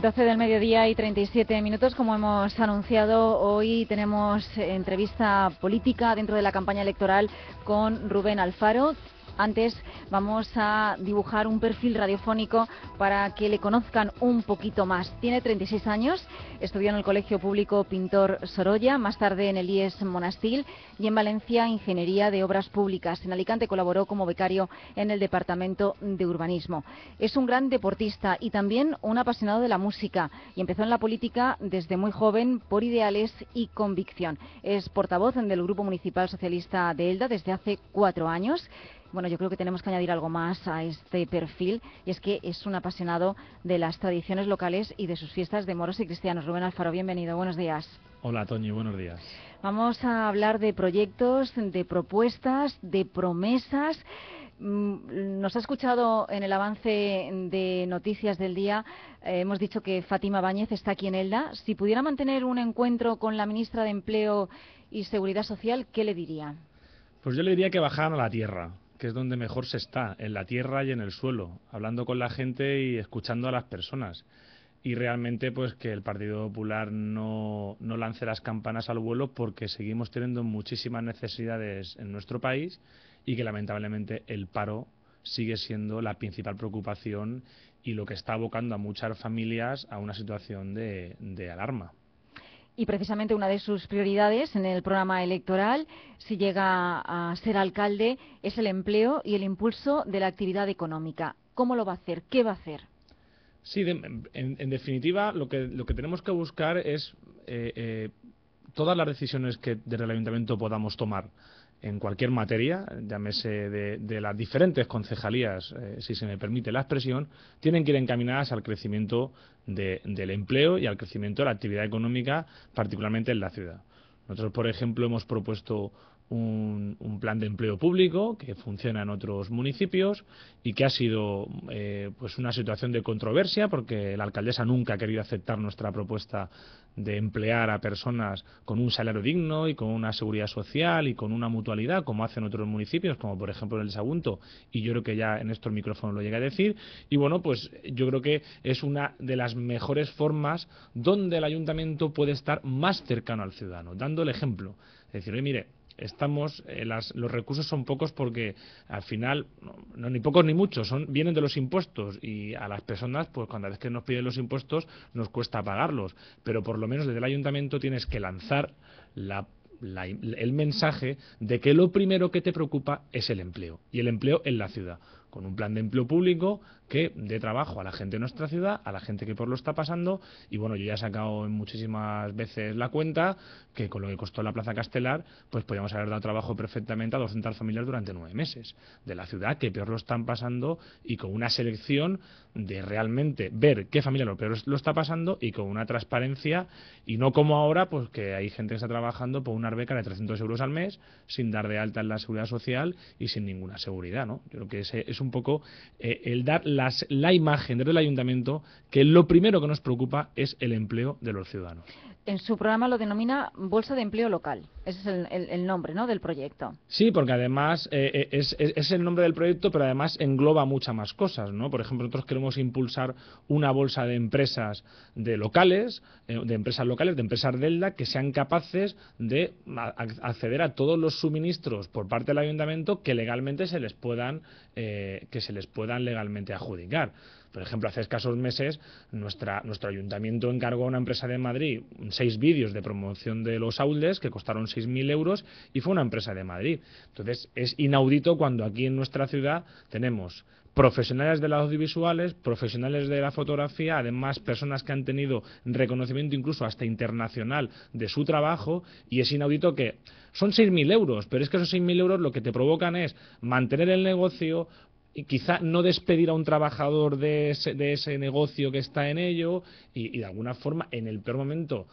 12 del mediodía y 37 minutos. Como hemos anunciado, hoy tenemos entrevista política dentro de la campaña electoral con Rubén Alfaro. Antes vamos a dibujar un perfil radiofónico para que le conozcan un poquito más. Tiene 36 años, estudió en el Colegio Público Pintor Sorolla, más tarde en el IES Monastil y en Valencia Ingeniería de Obras Públicas. En Alicante colaboró como becario en el Departamento de Urbanismo. Es un gran deportista y también un apasionado de la música y empezó en la política desde muy joven por ideales y convicción. Es portavoz del Grupo Municipal Socialista de Elda desde hace 4 años. Bueno, yo creo que tenemos que añadir algo más a este perfil, y es que es un apasionado de las tradiciones locales y de sus fiestas de moros y cristianos. Rubén Alfaro, bienvenido, buenos días. Hola, Toñi, buenos días. Vamos a hablar de proyectos, de propuestas, de promesas. Nos ha escuchado en el avance de noticias del día, hemos dicho que Fátima Báñez está aquí en Elda. Si pudiera mantener un encuentro con la ministra de Empleo y Seguridad Social, ¿qué le diría? Pues yo le diría que bajaran a la tierra, que es donde mejor se está, en la tierra y en el suelo, hablando con la gente y escuchando a las personas. Y realmente pues que el Partido Popular no lance las campanas al vuelo, porque seguimos teniendo muchísimas necesidades en nuestro país y que lamentablemente el paro sigue siendo la principal preocupación y lo que está abocando a muchas familias a una situación de alarma. Y precisamente una de sus prioridades en el programa electoral, si llega a ser alcalde, es el empleo y el impulso de la actividad económica. ¿Cómo lo va a hacer? ¿Qué va a hacer? Sí, en definitiva, lo que tenemos que buscar es todas las decisiones que desde el Ayuntamiento podamos tomar en cualquier materia, llámese de las diferentes concejalías, si se me permite la expresión, tienen que ir encaminadas al crecimiento del empleo y al crecimiento de la actividad económica, particularmente en la ciudad. Nosotros, por ejemplo, hemos propuesto un plan de empleo público que funciona en otros municipios y que ha sido pues una situación de controversia, porque la alcaldesa nunca ha querido aceptar nuestra propuesta de emplear a personas con un salario digno y con una seguridad social y con una mutualidad, como hacen otros municipios, como por ejemplo el de Sagunto, y yo creo que ya en estos micrófonos lo llega a decir. Y bueno, pues yo creo que es una de las mejores formas donde el ayuntamiento puede estar más cercano al ciudadano, dando el ejemplo. Es decir, oye, mire, los recursos son pocos porque al final no ni pocos ni muchos, vienen de los impuestos, y a las personas pues cada vez que nos piden los impuestos nos cuesta pagarlos, pero por lo menos desde el ayuntamiento tienes que lanzar el mensaje de que lo primero que te preocupa es el empleo, y el empleo en la ciudad, con un plan de empleo público que dé trabajo a la gente de nuestra ciudad, a la gente que por lo está pasando. Y bueno, yo ya he sacado muchísimas veces la cuenta que con lo que costó la Plaza Castelar, pues podíamos haber dado trabajo perfectamente a 200 familias durante 9 meses de la ciudad que peor lo están pasando, y con una selección de realmente ver qué familia lo peor lo está pasando, y con una transparencia, y no como ahora, pues que hay gente que está trabajando por una beca de 300 euros al mes sin dar de alta en la seguridad social y sin ninguna seguridad, ¿no? Yo creo que ese es un poco el dar la imagen desde el ayuntamiento que lo primero que nos preocupa es el empleo de los ciudadanos. En su programa lo denomina Bolsa de Empleo Local. Ese es el nombre, ¿no?, del proyecto. Sí, porque además es el nombre del proyecto, pero además engloba muchas más cosas, ¿no? Por ejemplo, nosotros queremos impulsar una bolsa de empresas locales, de empresas de Elda, que sean capaces de acceder a todos los suministros por parte del ayuntamiento que legalmente se les puedan legalmente adjudicar. Por ejemplo, hace escasos meses nuestro ayuntamiento encargó a una empresa de Madrid 6 vídeos de promoción de los Aules que costaron 6.000 euros, y fue una empresa de Madrid. Entonces es inaudito cuando aquí en nuestra ciudad tenemos profesionales de las audiovisuales, profesionales de la fotografía, además personas que han tenido reconocimiento incluso hasta internacional de su trabajo, y es inaudito que son 6.000 euros, pero es que esos 6.000 euros lo que te provocan es mantener el negocio, y quizá no despedir a un trabajador de ese negocio que está en ello, y de alguna forma, en el peor momento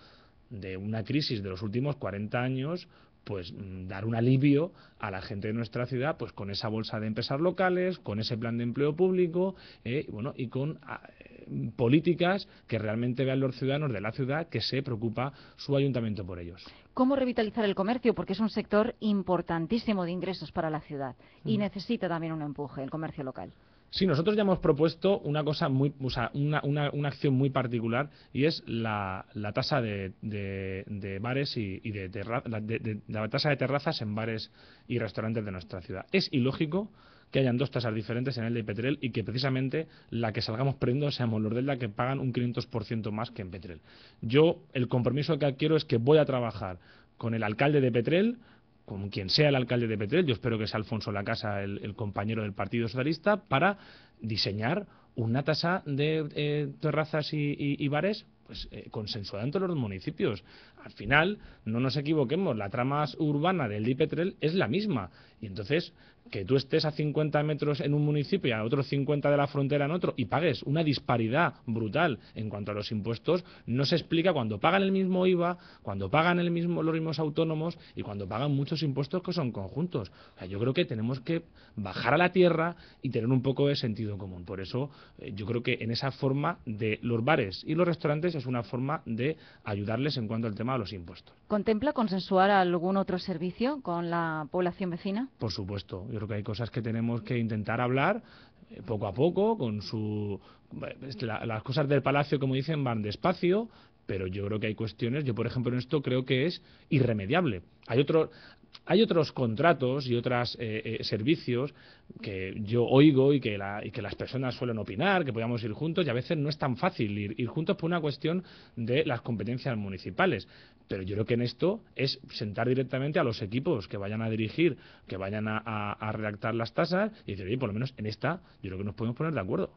de una crisis de los últimos 40 años, pues dar un alivio a la gente de nuestra ciudad, pues con esa bolsa de empresas locales, con ese plan de empleo público, y con políticas que realmente vean los ciudadanos de la ciudad que se preocupa su ayuntamiento por ellos. ¿Cómo revitalizar el comercio? Porque es un sector importantísimo de ingresos para la ciudad y necesita también un empuje, el comercio local. Sí, nosotros ya hemos propuesto una cosa o sea, una acción muy particular, y es la tasa de bares y la tasa de terrazas en bares y restaurantes de nuestra ciudad. Es ilógico que hayan dos tasas diferentes en Elda y Petrel, y que precisamente la que salgamos perdiendo seamos los de Elda, que pagan un 500% más que en Petrel. Yo, el compromiso que adquiero es que voy a trabajar con el alcalde de Petrel, con quien sea el alcalde de Petrel, yo espero que sea Alfonso Lacasa, el compañero del Partido Socialista, para diseñar una tasa de terrazas y bares pues consensuada en todos los municipios. Al final, no nos equivoquemos, la trama urbana del Petrel es la misma, y entonces que tú estés a 50 metros en un municipio y a otros 50 de la frontera en otro y pagues una disparidad brutal en cuanto a los impuestos, no se explica cuando pagan el mismo IVA, cuando pagan los mismos autónomos y cuando pagan muchos impuestos que son conjuntos. O sea, yo creo que tenemos que bajar a la tierra y tener un poco de sentido común. Por eso yo creo que en esa forma de los bares y los restaurantes es una forma de ayudarles en cuanto al tema de los impuestos. ¿Contempla consensuar algún otro servicio con la población vecina? Por supuesto. Yo creo que hay cosas que tenemos que intentar hablar poco a poco, las cosas del palacio, como dicen, van despacio, pero yo creo que hay cuestiones. Yo, por ejemplo, en esto creo que es irremediable. Hay otros contratos y otros servicios que yo oigo y que las personas suelen opinar, que podamos ir juntos, y a veces no es tan fácil ir juntos por una cuestión de las competencias municipales. Pero yo creo que en esto es sentar directamente a los equipos que vayan a dirigir, que vayan a redactar las tasas, y decir, oye, por lo menos en esta yo creo que nos podemos poner de acuerdo.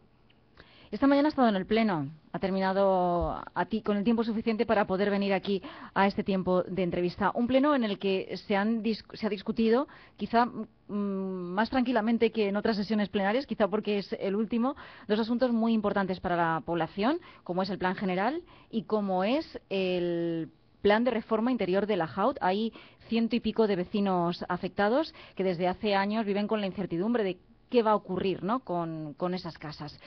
Esta mañana ha estado en el Pleno. Ha terminado con el tiempo suficiente para poder venir aquí a este tiempo de entrevista. Un Pleno en el que se ha discutido, quizá más tranquilamente que en otras sesiones plenarias, quizá porque es el último, dos asuntos muy importantes para la población, como es el Plan General y como es el Plan de reforma interior de la JAUT. Hay 100 y pico de vecinos afectados que desde hace años viven con la incertidumbre de qué va a ocurrir, ¿no?, con esas casas.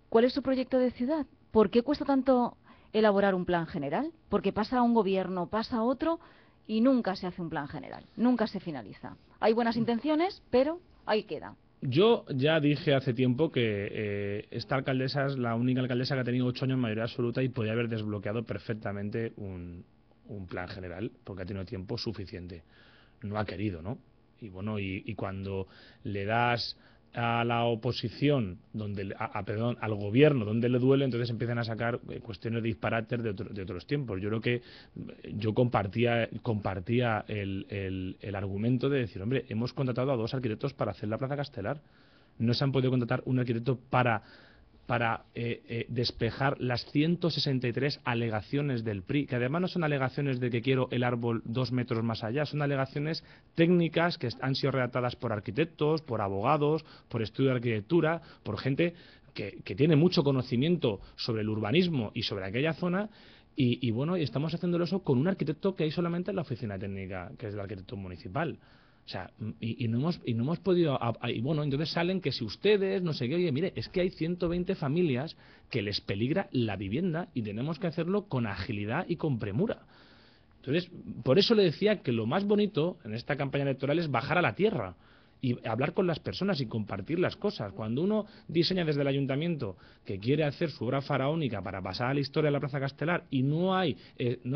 ¿Cuál es su proyecto de ciudad? ¿Por qué cuesta tanto elaborar un plan general? Porque pasa un gobierno, pasa otro y nunca se hace un plan general, nunca se finaliza. Hay buenas intenciones, pero ahí queda. Yo ya dije hace tiempo que esta alcaldesa es la única alcaldesa que ha tenido 8 años en mayoría absoluta y podía haber desbloqueado perfectamente un plan general, porque ha tenido tiempo suficiente. No ha querido, ¿no? Y bueno, y cuando le das a la oposición, perdón, al gobierno, donde le duele, entonces empiezan a sacar cuestiones de disparates de otros tiempos. Yo creo que yo compartía el argumento de decir, hombre, hemos contratado a 2 arquitectos para hacer la Plaza Castelar. No se han podido contratar un arquitecto para despejar las 163 alegaciones del PRI, que además no son alegaciones de que quiero el árbol 2 metros más allá, son alegaciones técnicas que han sido redactadas por arquitectos, por abogados, por estudio de arquitectura, por gente que tiene mucho conocimiento sobre el urbanismo y sobre aquella zona. Y bueno, y estamos haciéndolo eso con un arquitecto que hay solamente en la oficina técnica, que es el arquitecto municipal. O sea, y no hemos podido. Y bueno, entonces salen que si ustedes, no sé qué, oye, mire, es que hay 120 familias que les peligra la vivienda y tenemos que hacerlo con agilidad y con premura. Entonces, por eso le decía que lo más bonito en esta campaña electoral es bajar a la tierra y hablar con las personas y compartir las cosas. Cuando uno diseña desde el ayuntamiento que quiere hacer su obra faraónica para pasar a la historia de la Plaza Castelar y no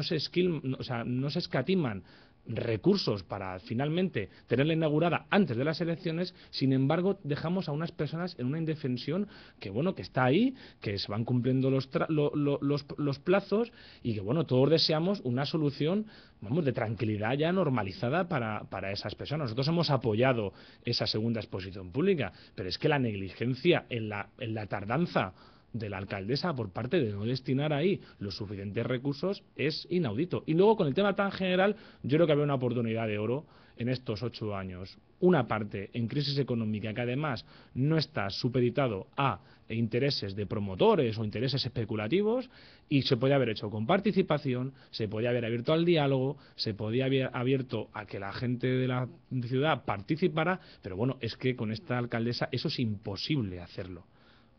se escatiman recursos para finalmente tenerla inaugurada antes de las elecciones, sin embargo dejamos a unas personas en una indefensión que bueno, que está ahí, que se van cumpliendo los plazos y que bueno, todos deseamos una solución, vamos, de tranquilidad ya normalizada para esas personas. Nosotros hemos apoyado esa segunda exposición pública, pero es que la negligencia en la tardanza de la alcaldesa por parte de no destinar ahí los suficientes recursos es inaudito. Y luego con el tema tan general, yo creo que había una oportunidad de oro en estos 8 años. Una parte en crisis económica que además no está supeditado a intereses de promotores o intereses especulativos, y se podía haber hecho con participación, se podía haber abierto al diálogo, se podía haber abierto a que la gente de la ciudad participara, pero bueno, es que con esta alcaldesa eso es imposible hacerlo,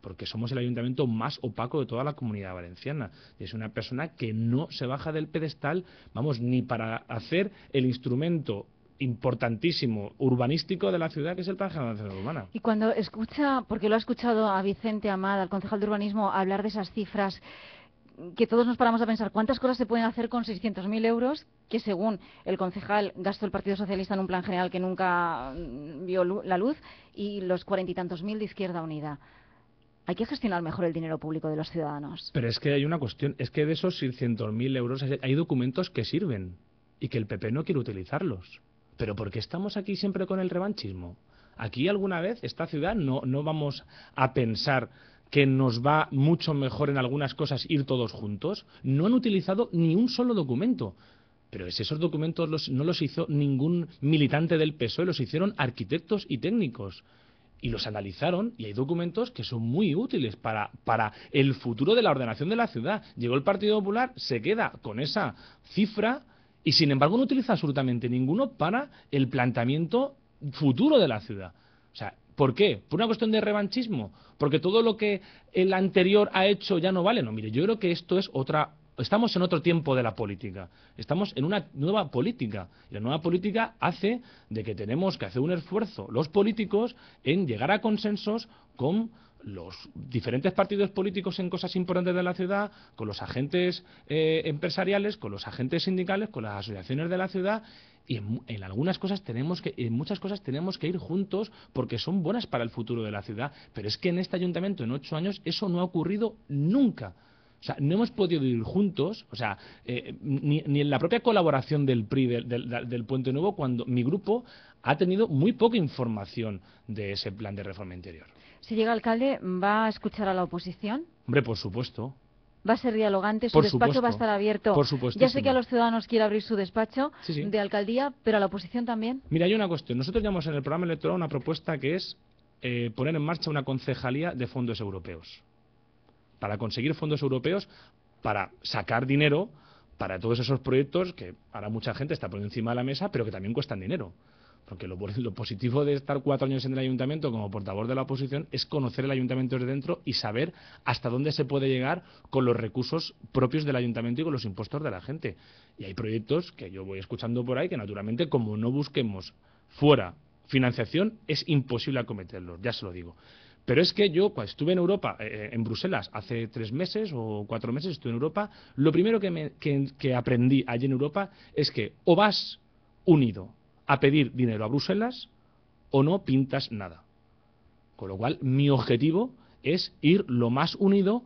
porque somos el ayuntamiento más opaco de toda la Comunidad Valenciana. Y es una persona que no se baja del pedestal, vamos, ni para hacer el instrumento importantísimo urbanístico de la ciudad, que es el Plan General de Ciudad Urbana. Y cuando escucha, porque lo ha escuchado a Vicente Amad, al concejal de urbanismo, hablar de esas cifras, que todos nos paramos a pensar cuántas cosas se pueden hacer con 600.000 euros, que según el concejal gastó el Partido Socialista en un plan general que nunca vio la luz, y los 40 y tantos mil de Izquierda Unida. Hay que gestionar mejor el dinero público de los ciudadanos. Pero es que hay una cuestión, es que de esos 600.000 euros hay documentos que sirven y que el PP no quiere utilizarlos. Pero ¿por qué estamos aquí siempre con el revanchismo? Aquí alguna vez esta ciudad no vamos a pensar que nos va mucho mejor en algunas cosas ir todos juntos. No han utilizado ni un solo documento. Pero esos documentos no los hizo ningún militante del PSOE, los hicieron arquitectos y técnicos. Y los analizaron, y hay documentos que son muy útiles para el futuro de la ordenación de la ciudad. Llegó el Partido Popular, se queda con esa cifra y sin embargo no utiliza absolutamente ninguno para el planteamiento futuro de la ciudad. O sea, ¿por qué? ¿Por una cuestión de revanchismo? ¿Porque todo lo que el anterior ha hecho ya no vale? No, mire, yo creo que esto es estamos en otro tiempo de la política. Estamos en una nueva política. Y la nueva política hace de que tenemos que hacer un esfuerzo los políticos en llegar a consensos con los diferentes partidos políticos en cosas importantes de la ciudad, con los agentes empresariales, con los agentes sindicales, con las asociaciones de la ciudad, y en algunas cosas en muchas cosas tenemos que ir juntos porque son buenas para el futuro de la ciudad. Pero es que en este ayuntamiento en 8 años eso no ha ocurrido nunca. O sea, no hemos podido ir juntos, o sea, ni en la propia colaboración del PRI del Puente Nuevo, cuando mi grupo ha tenido muy poca información de ese plan de reforma interior. Si llega alcalde, ¿va a escuchar a la oposición? Hombre, por supuesto. ¿Va a ser dialogante? ¿Su Por despacho supuesto. va a estar abierto? Por supuesto. Ya sé que a los ciudadanos quiere abrir su despacho Sí. de alcaldía, pero a la oposición también. Mira, hay una cuestión. Nosotros llevamos en el programa electoral una propuesta que es poner en marcha una concejalía de fondos europeos. Para conseguir fondos europeos, para sacar dinero para todos esos proyectos que ahora mucha gente está poniendo encima de la mesa, pero que también cuestan dinero. Porque lo positivo de estar 4 años en el ayuntamiento como portavoz de la oposición es conocer el ayuntamiento desde dentro y saber hasta dónde se puede llegar con los recursos propios del ayuntamiento y con los impuestos de la gente. Y hay proyectos que yo voy escuchando por ahí que naturalmente, como no busquemos fuera financiación, es imposible acometerlos, ya se lo digo. Pero es que yo, cuando estuve en Europa, en Bruselas, hace 3 meses o 4 meses estuve en Europa, lo primero que aprendí allí en Europa es que o vas unido a pedir dinero a Bruselas o no pintas nada. Con lo cual, mi objetivo es ir lo más unido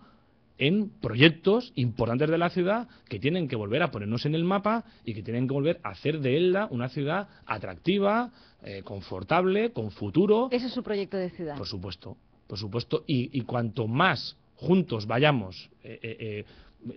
en proyectos importantes de la ciudad que tienen que volver a ponernos en el mapa y que tienen que volver a hacer de Elda una ciudad atractiva, confortable, con futuro. ¿Ese es su proyecto de ciudad? Por supuesto, por supuesto. Y cuanto más juntos vayamos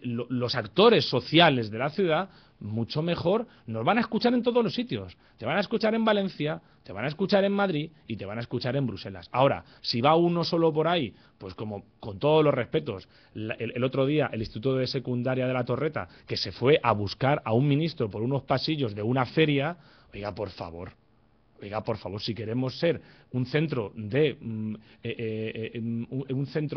los actores sociales de la ciudad, mucho mejor. Nos van a escuchar en todos los sitios. Te van a escuchar en Valencia, te van a escuchar en Madrid y te van a escuchar en Bruselas. Ahora, si va uno solo por ahí, pues como con todos los respetos, el otro día el Instituto de Secundaria de la Torreta, que se fue a buscar a un ministro por unos pasillos de una feria, oiga, por favor, si queremos ser un centro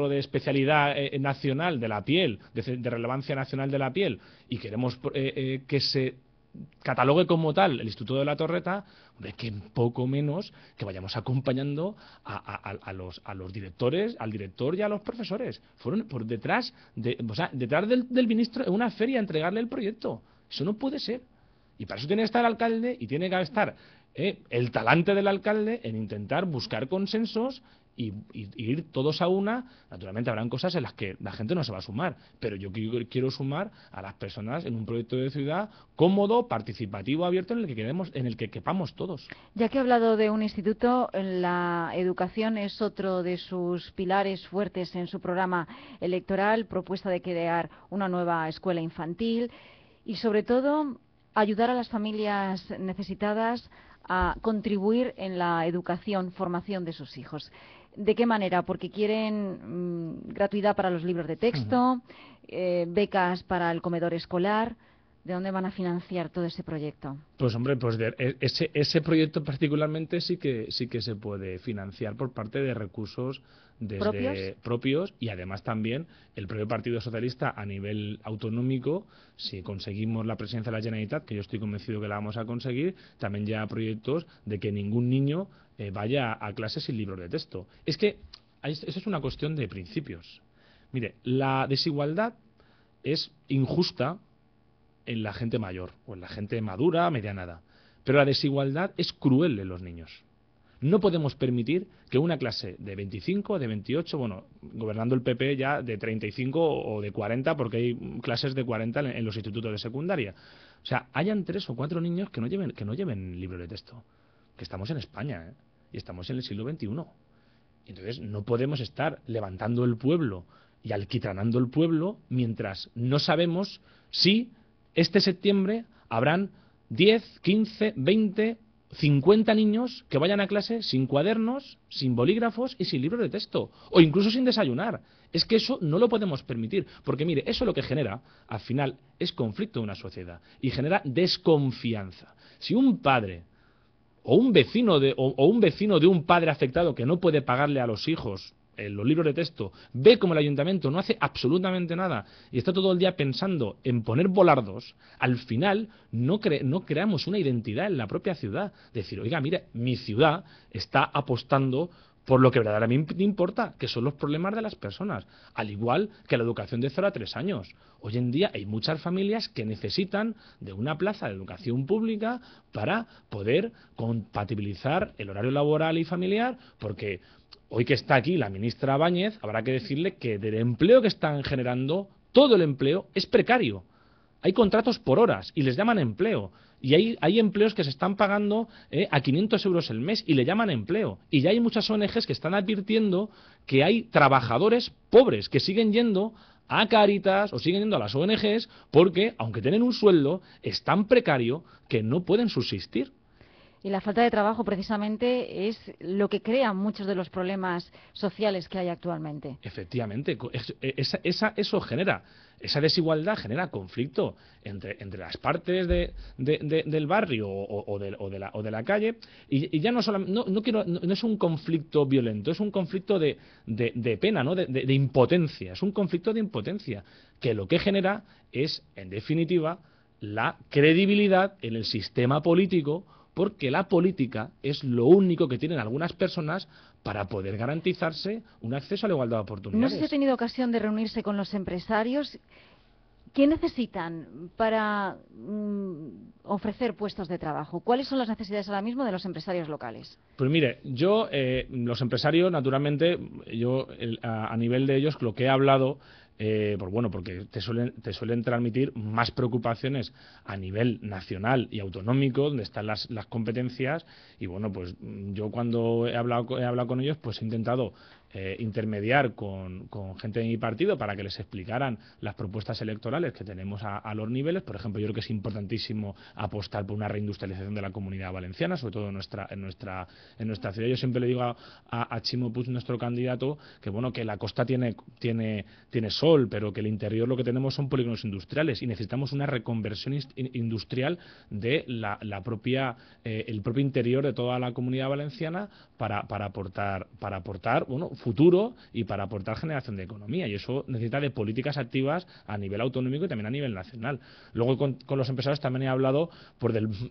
de especialidad nacional de la piel, de relevancia nacional de la piel, y queremos que se catalogue como tal el Instituto de la Torreta, hombre, que poco menos que vayamos acompañando a los directores, al director y a los profesores. Fueron por detrás del ministro en una feria a entregarle el proyecto. Eso no puede ser. Y para eso tiene que estar el alcalde y tiene que estar el talante del alcalde en intentar buscar consensos y ir todos a una. Naturalmente habrán cosas en las que la gente no se va a sumar, pero yo quiero sumar a las personas en un proyecto de ciudad cómodo, participativo, abierto, en el que quepamos todos. Ya que ha hablado de un instituto, la educación es otro de sus pilares fuertes en su programa electoral, propuesta de crear una nueva escuela infantil y sobre todo ayudar a las familias necesitadas a contribuir en la educación, formación de sus hijos. ¿De qué manera? Porque quieren gratuidad para los libros de texto, becas para el comedor escolar. ¿De dónde van a financiar todo ese proyecto? Pues hombre, pues ese proyecto particularmente sí que se puede financiar por parte de recursos propios y además también el propio Partido Socialista a nivel autonómico, si conseguimos la presidencia de la Generalitat, que yo estoy convencido que la vamos a conseguir, también ya proyectos de que ningún niño vaya a clases sin libros de texto. Es que eso es una cuestión de principios. Mire, la desigualdad es injusta en la gente mayor o en la gente madura, mediana edad. Pero la desigualdad es cruel en los niños. No podemos permitir que una clase de 25, de 28, bueno, gobernando el PP ya de 35 o de 40, porque hay clases de 40 en los institutos de secundaria. O sea, hayan 3 o 4 niños que no lleven libro de texto. Que estamos en España, ¿eh? Y estamos en el siglo XXI. Entonces no podemos estar levantando el pueblo y alquitranando el pueblo mientras no sabemos si este septiembre habrán 10, 15, 20, 50 niños que vayan a clase sin cuadernos, sin bolígrafos y sin libros de texto, o incluso sin desayunar. Es que eso no lo podemos permitir, porque mire, eso lo que genera, al final, es conflicto en una sociedad y genera desconfianza. Si un padre o un vecino de un padre afectado que no puede pagarle a los hijos los libros de texto, ve como el ayuntamiento no hace absolutamente nada y está todo el día pensando en poner volardos, al final no creamos una identidad en la propia ciudad. Decir, oiga, mire, mi ciudad está apostando por lo que verdaderamente importa, que son los problemas de las personas, al igual que la educación de 0 a 3 años. Hoy en día hay muchas familias que necesitan de una plaza de educación pública para poder compatibilizar el horario laboral y familiar, porque hoy que está aquí la ministra Báñez, habrá que decirle que del empleo que están generando, todo el empleo es precario. Hay contratos por horas y les llaman empleo. Y hay empleos que se están pagando a 500 euros el mes y le llaman empleo. Y ya hay muchas ONGs que están advirtiendo que hay trabajadores pobres que siguen yendo a Cáritas o siguen yendo a las ONGs porque, aunque tienen un sueldo, es tan precario que no pueden subsistir. Y la falta de trabajo, precisamente, es lo que crea muchos de los problemas sociales que hay actualmente. Efectivamente, eso genera, esa desigualdad genera conflicto entre las partes del barrio o de la calle, y ya no es un conflicto violento, es un conflicto de pena, ¿no? de impotencia, es un conflicto de impotencia, que lo que genera es, en definitiva, la credibilidad en el sistema político, porque la política es lo único que tienen algunas personas para poder garantizarse un acceso a la igualdad de oportunidades. No sé si ha tenido ocasión de reunirse con los empresarios. ¿Qué necesitan para ofrecer puestos de trabajo? ¿Cuáles son las necesidades ahora mismo de los empresarios locales? Pues mire, los empresarios, naturalmente, a nivel de ellos, lo que he hablado, pues bueno, porque te suelen transmitir más preocupaciones a nivel nacional y autonómico, donde están las competencias, y bueno, pues yo cuando he hablado con ellos, pues he intentado intermediar con gente de mi partido para que les explicaran las propuestas electorales que tenemos a los niveles. Por ejemplo, yo creo que es importantísimo apostar por una reindustrialización de la Comunidad Valenciana, sobre todo en nuestra ciudad. Yo siempre le digo a Ximo Puig, nuestro candidato, que bueno, que la costa tiene sol, pero que el interior lo que tenemos son polígonos industriales y necesitamos una reconversión industrial de el propio interior de toda la Comunidad Valenciana para aportar bueno, futuro y para aportar generación de economía, y eso necesita de políticas activas a nivel autonómico y también a nivel nacional. Luego con los empresarios también he hablado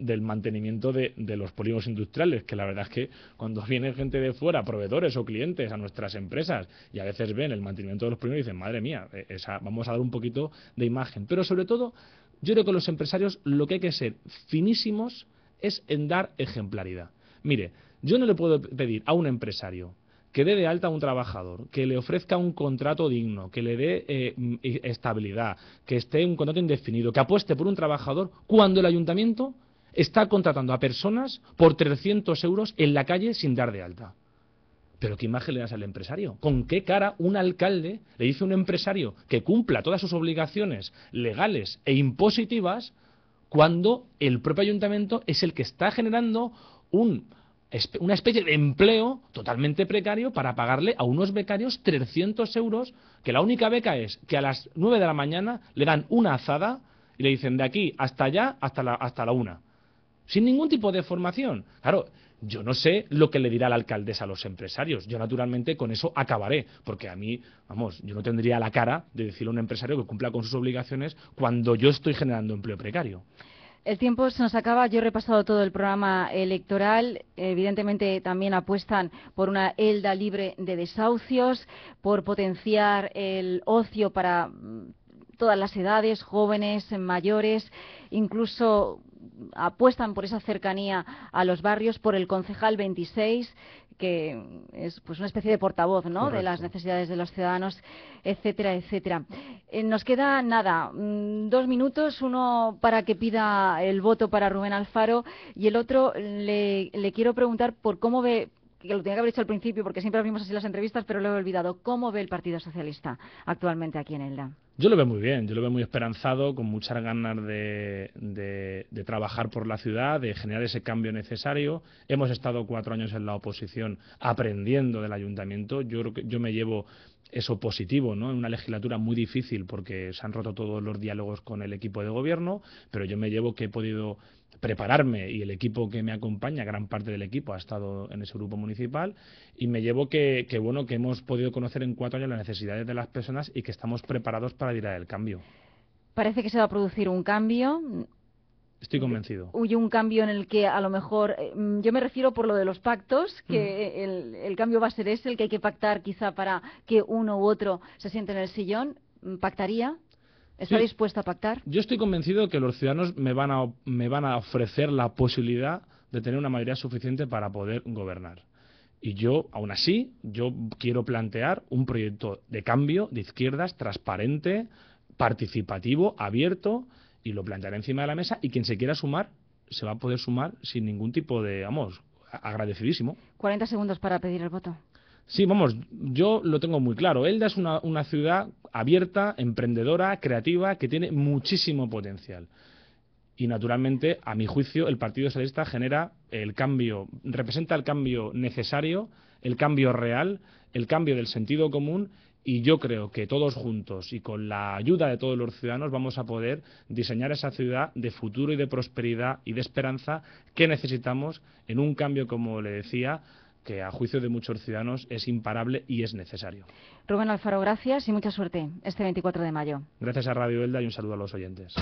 del mantenimiento de los polígonos industriales, que la verdad es que cuando viene gente de fuera, proveedores o clientes a nuestras empresas, y a veces ven el mantenimiento de los polígonos y dicen, madre mía, vamos a dar un poquito de imagen. Pero sobre todo, yo creo que los empresarios lo que hay que ser finísimos es en dar ejemplaridad. Mire, yo no le puedo pedir a un empresario que dé de alta a un trabajador, que le ofrezca un contrato digno, que le dé estabilidad, que esté un contrato indefinido, que apueste por un trabajador, cuando el ayuntamiento está contratando a personas por 300 euros en la calle sin dar de alta. ¿Pero qué imagen le das al empresario? ¿Con qué cara un alcalde le dice a un empresario que cumpla todas sus obligaciones legales e impositivas cuando el propio ayuntamiento es el que está generando una especie de empleo totalmente precario para pagarle a unos becarios 300 euros, que la única beca es que a las 9 de la mañana le dan una azada y le dicen de aquí hasta allá, hasta la 1, sin ningún tipo de formación. Claro, yo no sé lo que le dirá la alcaldesa a los empresarios. Yo, naturalmente, con eso acabaré, porque a mí, vamos, yo no tendría la cara de decirle a un empresario que cumpla con sus obligaciones cuando yo estoy generando empleo precario. El tiempo se nos acaba. Yo he repasado todo el programa electoral. Evidentemente también apuestan por una Elda libre de desahucios, por potenciar el ocio para todas las edades, jóvenes, mayores, incluso apuestan por esa cercanía a los barrios, por el concejal 26, que es pues una especie de portavoz, ¿no?, Correcto, de las necesidades de los ciudadanos, etcétera, etcétera. Nos queda nada, 2 minutos, uno para que pida el voto para Rubén Alfaro y el otro le quiero preguntar por cómo ve, que lo tenía que haber dicho al principio porque siempre abrimos así las entrevistas, pero lo he olvidado, ¿cómo ve el Partido Socialista actualmente aquí en Elda? Yo lo veo muy bien, yo lo veo muy esperanzado, con muchas ganas de trabajar por la ciudad, de generar ese cambio necesario. Hemos estado 4 años en la oposición aprendiendo del ayuntamiento. Yo creo que yo me llevo eso positivo, ¿no?, en una legislatura muy difícil porque se han roto todos los diálogos con el equipo de gobierno, pero yo me llevo que he podido prepararme, y el equipo que me acompaña, gran parte del equipo ha estado en ese grupo municipal, y me llevo que bueno, que hemos podido conocer en 4 años las necesidades de las personas y que estamos preparados para liderar el cambio. Parece que se va a producir un cambio. Estoy convencido. Huye un cambio en el que a lo mejor, yo me refiero por lo de los pactos, que el cambio va a ser ese, el que hay que pactar quizá para que uno u otro se siente en el sillón. ¿Pactaría? ¿Está dispuesto a pactar? Yo estoy convencido de que los ciudadanos me van a ofrecer la posibilidad de tener una mayoría suficiente para poder gobernar. Y yo, aún así, yo quiero plantear un proyecto de cambio, de izquierdas, transparente, participativo, abierto, y lo plantearé encima de la mesa, y quien se quiera sumar, se va a poder sumar sin ningún tipo de, vamos, agradecidísimo. 40 segundos para pedir el voto. Sí, vamos, yo lo tengo muy claro. Elda es una ciudad abierta, emprendedora, creativa, que tiene muchísimo potencial. Y, naturalmente, a mi juicio, el Partido Socialista genera el cambio, representa el cambio necesario, el cambio real, el cambio del sentido común, y yo creo que todos juntos y con la ayuda de todos los ciudadanos vamos a poder diseñar esa ciudad de futuro y de prosperidad y de esperanza que necesitamos en un cambio, como le decía, que a juicio de muchos ciudadanos es imparable y es necesario. Rubén Alfaro, gracias y mucha suerte este 24 de mayo. Gracias a Radio Elda y un saludo a los oyentes.